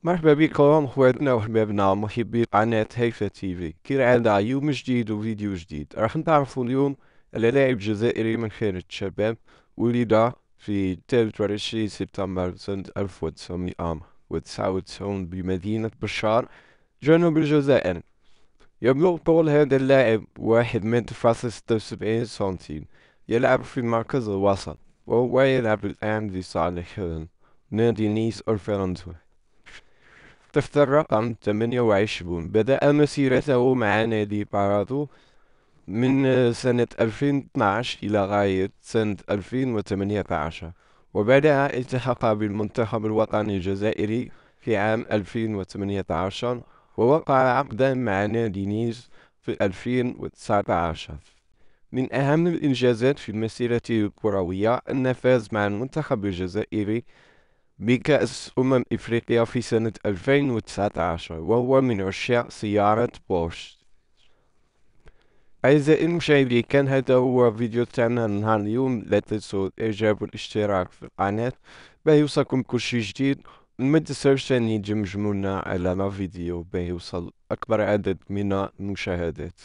مرحبا بكم اخواتنا واحبابنا محبي قناة هيفا تيفي. كالعادة يوم جديد وفيديو جديد. راح نتعرفوا اليوم على لاعب جزائري من خيرة الشباب، ولد في 23 سبتمبر سنة 1999 بمدينة بشار جنوب الجزائر. يبلغ طول هذا اللاعب 1 متر فاصل 76 سنتيم. يلعب في مركز الوسط، وهو يلعب الآن لصالح نادي نيس الفرنسي تحت الرقم 28. بدأ مسيرته مع نادي بارادو من سنة 2012 إلى غاية سنة 2018، وبعدها التحق بالمنتخب الوطني الجزائري في عام 2018، ووقع عقدا مع نادي نيس في 2019. من أهم الإنجازات في مسيرته الكروية أن فاز مع المنتخب الجزائري بكأس إفريقيا في سنة 2019، وهو من عشاق سيارة بورش. أعزائي المشاهدين، كان هذا هو فيديو تاعنا نهار اليوم. لا تنسوا الإعجاب والاشتراك في القناة باه يوصلكم كل شي جديد. ما تنساوش ثاني تجمجمونا على لا فيديو باه يوصل أكبر عدد من المشاهدات.